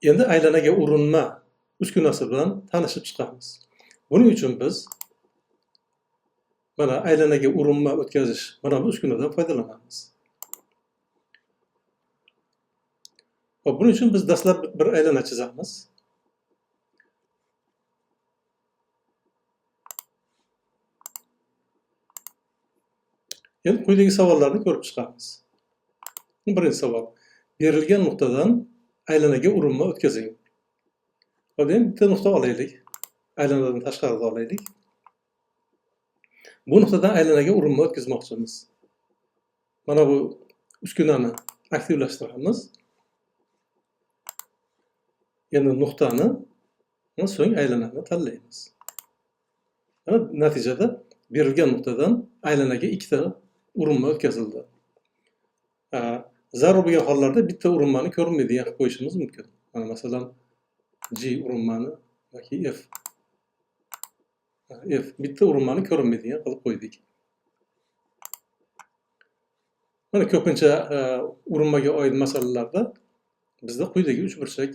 Endi aylanaga urinma uskunasi bilan tanishib chiqamiz. Buning uchun biz mana aylanaga urinma o'tkazish mana bu uskunadan foydalanamiz. Buning uchun biz dastlab bir aylana chizamiz. Endi quyidagi savollarni ko'rib chiqamiz. Birinchi savol. Berilgan nuqtadan aylanaga urinma o'tkazing. Endi bitta nuqta olaylik. Aylanadan tashqarida olaylik. Bu nuqtadan aylanaga urinma o'tkazmoqchimiz. Mana bu uskunani aktivlashtiramiz. Endi nuqtani, so'ng aylanani tanlaymiz. Natijada berilgan nuqtadan aylanaga ikkita urinma o'tkazildi. Zarur bo'lgan hollarda bitta urinmani ko'rinmaydigan qilib qo'yishimiz mumkin. Mana masalan G urinmani yoki F bitta urinmani ko'rinmaydigan qilib qo'ydik. Mana ko'pincha urinmaga oid masalalarda bizda quyidagi uchburchak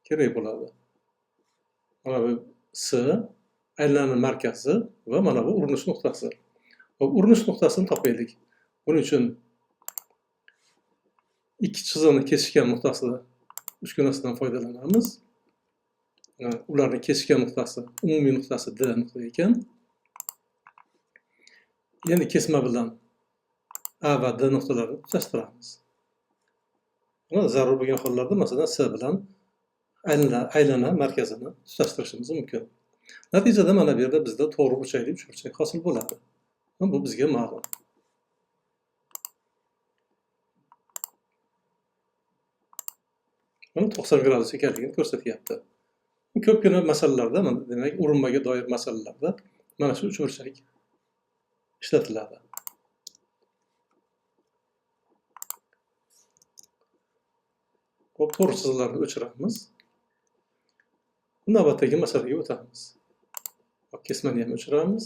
kerak bo'ladi. Mana bu S aylananing markazi va mana bu urinish nuqtasi. Urinish nuqtasini topaylik. Buning uchun ikki chiziqni kesishgan nuqtasi uskunasidan foydalanamiz. Ularning kesishgan nuqtasi umumiy nuqtasi D nuqta ekan. Endi kesma bilan A va D nuqtalarini tutashtiramiz. Zarur bo'lgan hollarda masalan S bilan aylana markazini tutashtirishimiz mumkin. Natijada mana bu yerda bizda to'g'ri burchakli uchburchak hosil bo'ladi. Bu bizga ma'lum. Mana 90 gradus ekanligini ko'rsatyapti. Ko'pgina masalalarda, demak, urinmaga doir masalalarda mana shu uchburchak ishlatiladi. To'g'ri chiziqlarni o'chiramiz. Navbatdagi masalaga o'tamiz. Kesmani ham o'chiramiz.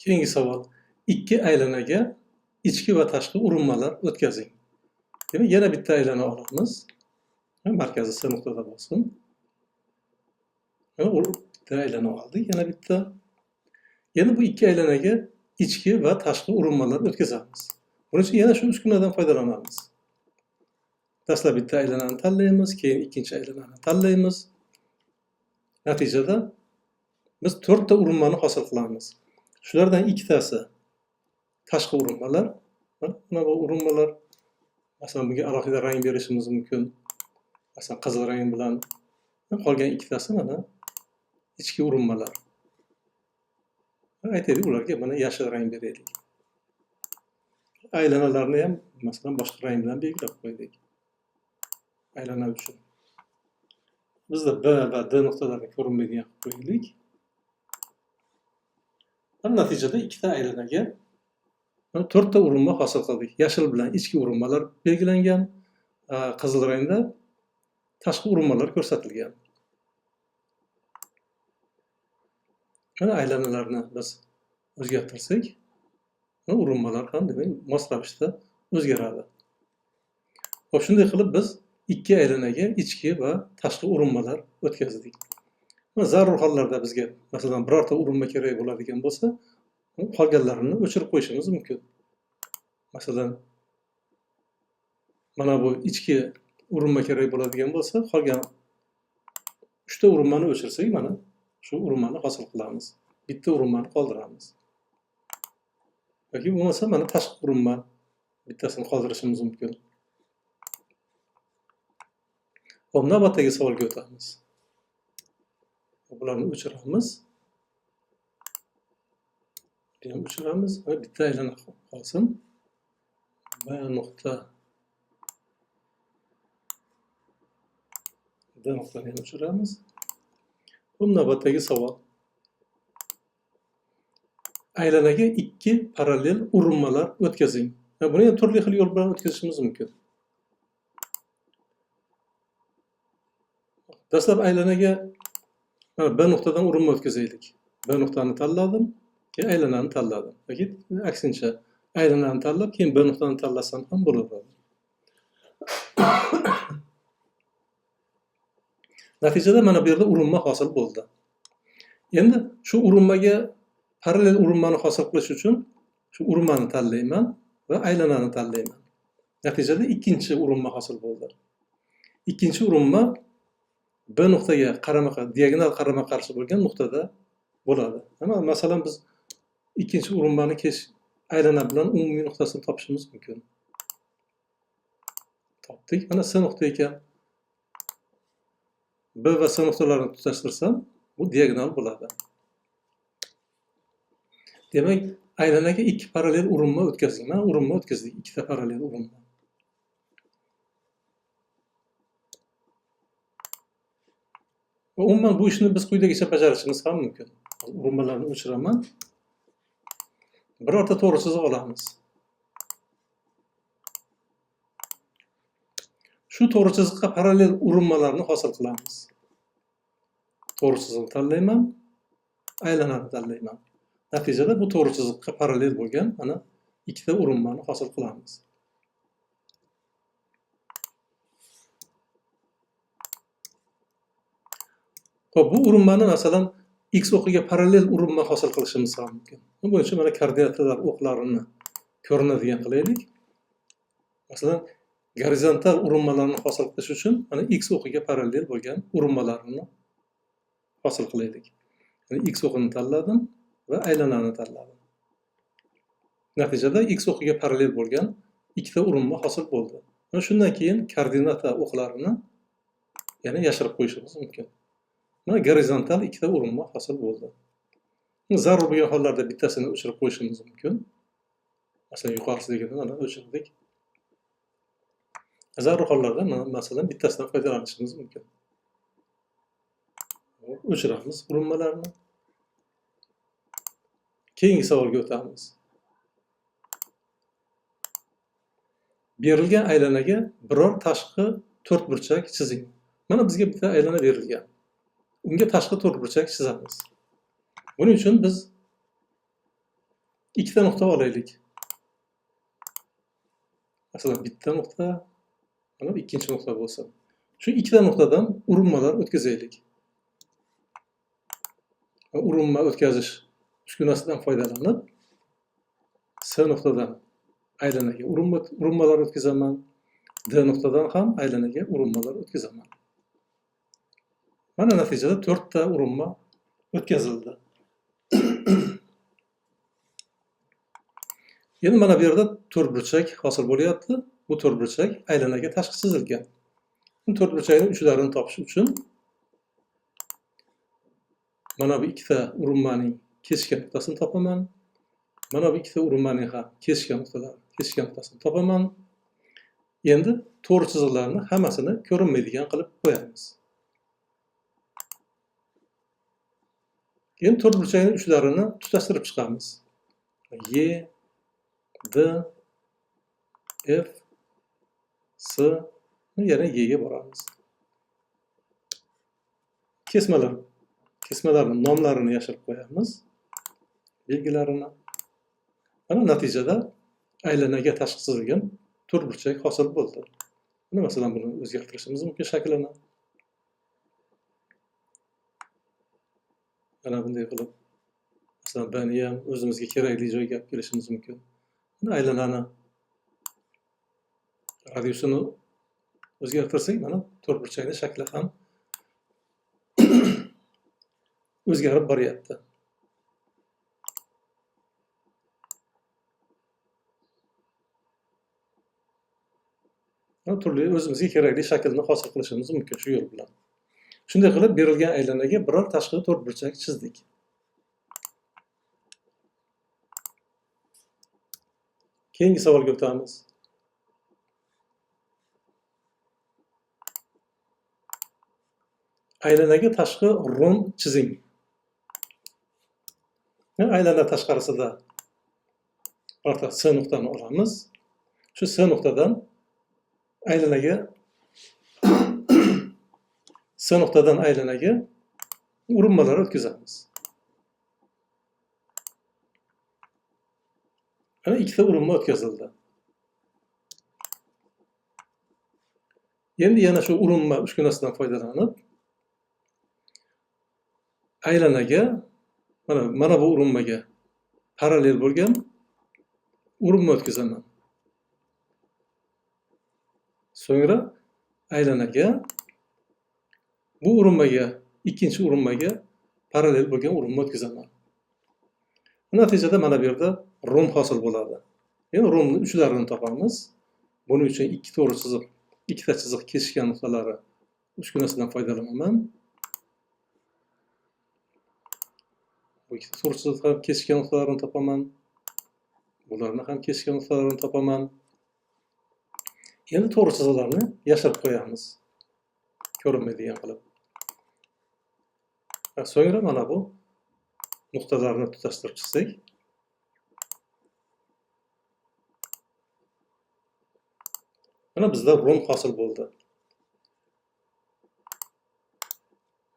Keyingi savol. Ikki aylanaga ichki va tashqi urinmalar o'tkazing. Demak, yana bitta aylana olamiz. Markazi S nuqtada bo'lsin. Bitta aylana oldik, yana bitta. Yana bu ikki aylanaga ichki va tashqi urinmalar o'tkazamiz. Buning uchun yana shu uskunadan foydalanamiz. Dastlab bitta aylanani tanlaymiz, keyin ikkinchi aylanani tanlaymiz. Natijada biz 4 ta urinmani hosil qilamiz. Shulardan ikkitasi tashqi urinmalar. Mana bu urinmalar masalan bunga alohida rang berishimiz mumkin. Masalan qizil rang bilan. Qolgan ikkitasi mana ichki urinmalar. Aytaylik, ularga mana yashil rang beraylik. Aylanalarni ham masalan boshqa rang bilan belgilab qo'ydik. Aylana uchun. Bizda B va D nuqtalarini ko'rinmaydigan qilib qo'ydik. Natijada ikkita aylanaga 4 ta urinma hosil qildik. Yashil bilan ichki urinmalar belgilangan, qizil rangda tashqi urinmalar ko'rsatilgan. Mana aylanalarni biz o'zgartirsak, urinmalar ham demak mos ravishda o'zgaradi. Shunday qilib biz ikki aylanaga ichki va tashqi urinmalar o'tkazdik. Zarur hollarda bizga masalan birorta urinma kerak bo'ladigan bo'lsa, qolganlarini o'chirib qo'yishimiz mumkin. Masalan, mana bu ichki urinma kerak bo'ladigan bo'lsa, qolgan 3 ta urinmani o'chirsak, mana shu urinmani hosil qilamiz. Bitta urinmani qoldiramiz. Yoki bo'lmasa mana tashqi urinma bittasini qoldirishimiz mumkin. Hop, navbatdagi savolga o'tamiz. Bularni o'chiramiz. O'chiramiz va bitta aylana qolsin. B nuqta D nuqtani ham o'chiramiz. Bu navbatdagi savol. Aylanaga ikki parallel urinmalar o'tkazing. Buni ham turli xil yo'l bilan o'tkazishimiz mumkin. Dastlab aylanaga B nuqtadan urinma o'tkazaylik. B nuqtani tanladim, keyin aylanani tanladim. Yoki aksincha, aylanani tanlab, keyin B nuqtani tanlasam ham bo'laveradi. Natijada mana bu yerda urinma hosil bo'ldi. Endi shu urinmaga parallel urinmani hosil qilish uchun shu urinmani tanlayman va aylanani tanlayman. Natijada ikkinchi urinma hosil bo'ldi. Ikkinchi urinma B nuqtaga diagonal qarama-qarshi bo'lgan nuqtada bo'ladi. Masalan biz ikkinchi urinmani aylana bilan umumiy nuqtasini topishimiz mumkin. Topdik. Mana C nuqta ekan. B va C nuqtalarini tutashtirsam, bu diagonal bo'ladi. Demak, aylanaga ikki parallel urinma o'tkazdik. Mana urinma o'tkazdik, ikkita parallel urinma. Umuman bu ishni biz quyidagicha bajarishimiz ham mumkin. Urinmalarni o'chiraman. Birorta to'g'ri chiziq olamiz. Shu to'g'ri chiziqqa parallel urinmalarni hosil qilamiz. To'g'ri chiziqni tanlayman, aylanani tanlayman. Natijada bu to'g'ri chiziqqa parallel bo'lgan mana ikkita urinmani hosil qilamiz. Xo'p, bu urinmani masalan x o'qiga parallel urinma hosil qilishimiz ham mumkin. Buning uchun mana koordinatalar o'qlarini ko'rinadigan qilaylik. Masalan, gorizontal urinmalarni hosil qilish uchun mana x o'qiga parallel bo'lgan urinmalarni hosil qilaylik. Ya'ni x o'qini tanladim va aylanani tanladim. Natijada x o'qiga parallel bo'lgan ikkita urinma hosil bo'ldi. Mana shundan keyin koordinata o'qlarini yana yashirib qo'yishimiz mumkin. Mana gorizontal ikkita urinma hosil bo'ldi. Zarur bo'lgan hollarda bittasini o'chirib qo'yishimiz mumkin. Masalan, yuqorisidagini mana o'chirdik. Zarur hollarda masalan bittasidan foydalanishimiz mumkin. O'chiramiz urinmalarni. Keyingi savolga o'tamiz. Berilgan aylanaga biror tashqi to'rtburchak chizing. Mana bizga bitta aylana berilgan. Unga tashqi to'rtburchak chizamiz. Buning uchun biz ikkita nuqta olaylik. Masalan, bitta nuqta, mana ikkinchi nuqta bo'lsin. Shu ikkita nuqtadan urinmalar o'tkazaylik. Urinma o'tkazish uskunasidan foydalanib, C nuqtadan aylanaga urinmalar o'tkazaman, D nuqtadan ham aylanaga urinmalar o'tkazaman. Mana natijada 4 ta urinma o'tkazildi. Endi mana bu yerda to'rtburchak hosil bo'lyapti. Bu to'rtburchak aylanaga tashqi chizilgan. Bu to'rtburchakning uchlarini topish uchun mana bu ikkita urinmaning kesishgan nuqtasini topaman. Mana bu ikkita urinmaning ham kesishgan nuqtasini topaman. Endi to'g'ri chiziqlarni hammasini ko'rinmaydigan qilib qo'yamiz. Endi to'rtburchakning uchlarini tutashtirib chiqamiz. Y, D, F, S, yana Y ga boramiz. Kesmalarning nomlarini yashirib qo'yamiz. Belgilarini. Mana natijada aylanaga tashqi chizilgan to'rtburchak hosil bo'ldi. Mana masalan buni o'zgartirishimiz mumkin shaklini. Mana bunday qilib masalan buni ham o'zimizga kerakli joyga olib kelishimiz mumkin. Mana aylanani radiusini o'zgartirsak, mana to'rtburchakning shakli ham o'zgarib boryapti. Turli o'zimizga kerakli shaklni hosil qilishimiz mumkin shu yo'l bilan. Shunday qilib berilgan aylanaga biror tashqi to'rtburchak chizdik. Keyingi savolga o'tamiz. Aylanaga tashqi rom chizing. Aylana tashqarisida birorta C nuqtani olamiz. Shu C nuqtadan aylanaga urinmalar o'tkazamiz. Mana ikkita urinma o'tkazildi. Endi yana shu urinma uskunasidan foydalanib aylanaga mana bu urinmaga parallel bo'lgan urinma o'tkazaman. So'ngra aylanaga bu urinmaga, ikkinchi urinmaga parallel bo'lgan urinma o'tkazaman. Natijada mana bu yerda rom hosil bo'ladi. Endi romni uchlarini topamiz. Buning uchun ikki to'g'ri chiziq, ikkita chiziq kesishgan nuqtalari uskunasidan foydalanaman. Bu ikkita to'g'ri chiziq ham kesishgan nuqtalarini topaman. Bularni ham kesishgan nuqtalarini topaman. Endi to'g'ri chiziqlarni yashirib qo'yamiz. Ko'rinmaydigan qilib. So'ngra mana bu nuqtalarni tutashtirib chizsak, mana bizda rom hosil bo'ldi.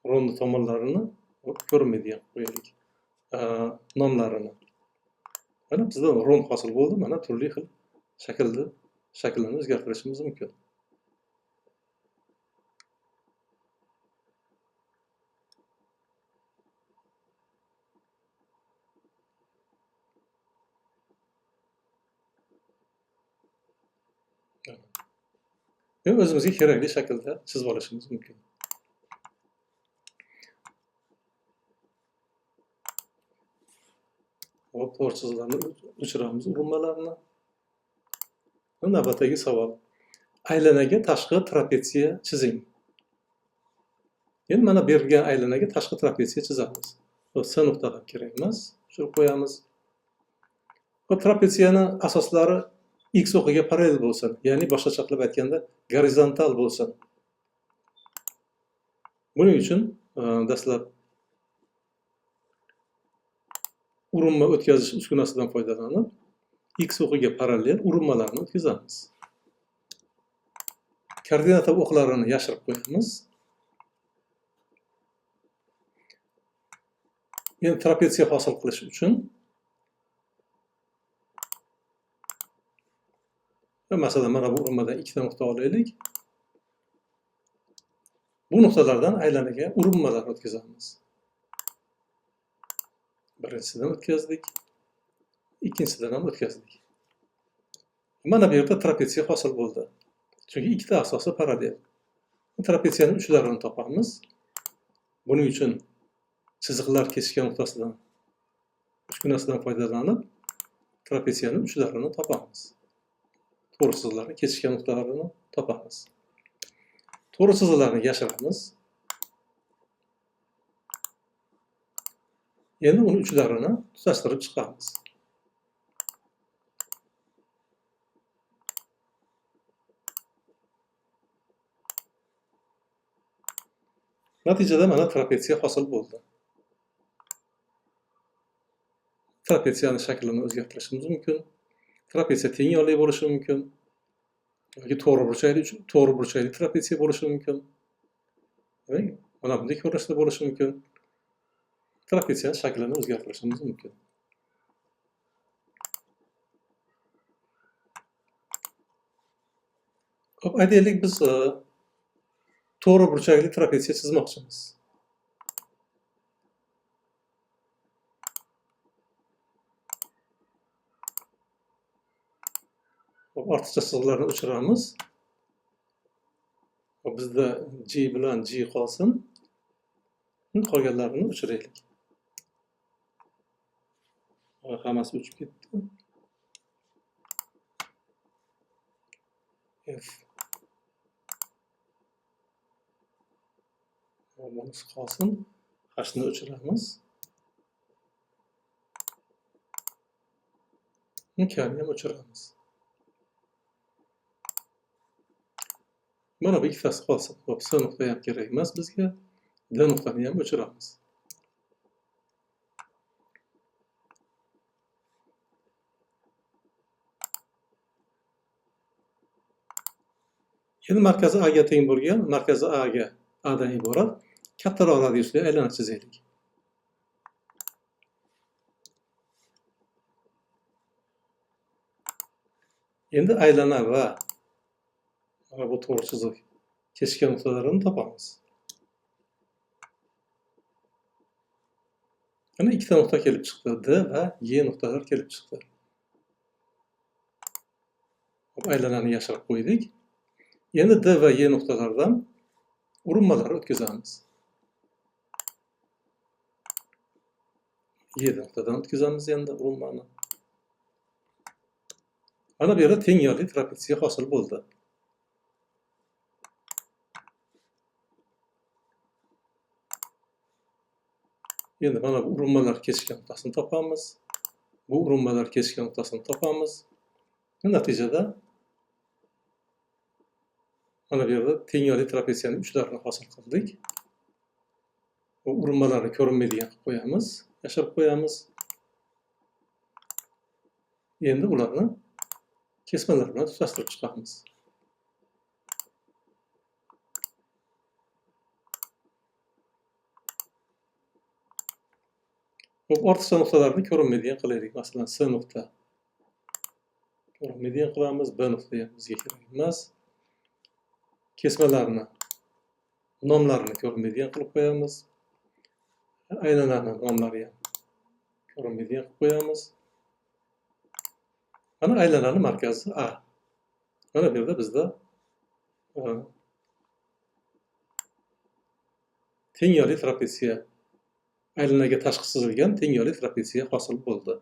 Romni tomonlarini ko'rinmaydigan qo'yaylik. Nomlarini. Mana bizda rom hosil bo'ldi. Mana turli xil shaklini o'zgartirishimiz mumkin. O'zimizga kerakli shaklda chizib olishimiz mumkin. Hop, to'g'ri chiziqlarni o'chiramiz, urinmalarni. Navbatdagi savol. Aylanaga tashqi trapetsiya chizing. Endi mana berilgan aylanaga tashqi trapetsiya chizamiz. S nuqta ham kerak emas, tushirib qo'yamiz. Bu trapetsiyani asoslari x o'qiga parallel bo'lsin, ya'ni boshqacha qilib aytganda gorizontal bo'lsin. Buning uchun dastlab urinma o'tkazish uskunasidan foydalanib, x o'qiga parallel urinmalarni o'tkazamiz. Koordinata o'qlarini yashirib qo'yamiz. Endi trapetsiya hosil qilish uchun masalan mana bu urinmadan ikkita nuqta olaylik. Bu nuqtalardan aylanaga urinmalar o'tkazamiz. Birinchisidan o'tkazdik, ikkinchisidan ham o'tkazdik. Mana bu yerda trapetsiya hosil bo'ldi. Chunki ikkita asosi parallel. Trapetsiyaning uchlarini topamiz. Buning uchun chiziqlar kesishgan nuqtasidan, uskunasidan foydalanib, trapetsiyaning uchlarini topamiz. To'g'ri chiziqlarni kesishgan nuqtalarini topamiz. To'g'ri chiziqlarni yashiramiz. Endi uni uchlarini tutashtirib chiqamiz. Natijada mana trapetsiya hosil bo'ldi. Trapetsiyaning shaklini o'zgartirishimiz mumkin. Trapetsiya teng yonli bo'lishi mumkin. Yoki to'g'ri burchakli trapetsiya bo'lishi mumkin. Mana bunday ko'rinishda bo'lishi mumkin. Trapetsiyaning shaklini o'zgartirishimiz mumkin. Xo'p, aytaylik biz to'g'ri burchakli trapetsiya chizmoqchimiz. Ortiqcha chiziqlarni o'chiramiz. Bizda G bilan G qolsin. Qolganlarini o'chiraylik. Hammasi o'chib ketdi. F. Bunisi qolsin. H'ni o'chiramiz. K'ni ham o'chiramiz. Mana bu ikkitasi qolsin. Xo'p, S nuqta ham kerak emas bizga. D nuqtani ham o'chiramiz. Endi markazi A ga teng bo'lgan, markazi A ga A'dan iborat kattaroq radiusli aylana chizaylik. Endi aylana va mana bu to'g'ri chiziq kesishgan nuqtalarini topamiz. Mana ikkita nuqta kelib chiqdi. D va Y nuqtalar kelib chiqdi. Aylanani yashirib qo'ydik. Endi D va Y nuqtalardan urinmalar o'tkazamiz. Y nuqtadan o'tkazamiz endi urinmani. Mana bu yerda teng yo'li trapetsiya hosil bo'ldi. Endi mana bu urinmalar kesishgan nuqtasini topamiz. Bu urinmalar kesishgan nuqtasini topamiz. Natijada mana bu yerda teng yo'li trapetsiyaning uchlarini hosil qildik. Bu urinmalarni ko'rinmaydigan qilib qo'yamiz, yashirib qo'yamiz. Endi ularni kesmalar bilan tutashtirib chiqamiz. Ortiqcha nuqtalarni ko'rinmaydigan qilaylik. Masalan, S nuqta ko'rinmaydigan qilamiz, B nuqta ham bizga kerak emas. Kesmalarni, nomlarini ko'rinmaydigan qilib qo'yamiz. Aylanani nomlari ham ko'rinmaydigan qilib qo'yamiz. Mana aylanani markazi A. Mana bu yerda bizda teng yo'li trapetsiya, aylanaga tashqi chizilgan teng yo'li trapetsiya hosil bo'ldi.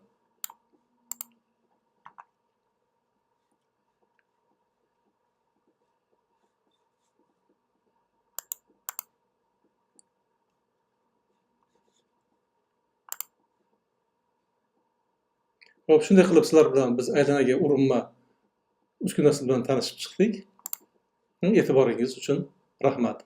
Xo'p, shunday qilib sizlar bilan biz aylanaga urinma uskunasi bilan tanishib chiqdik. E'tiboringiz uchun rahmat.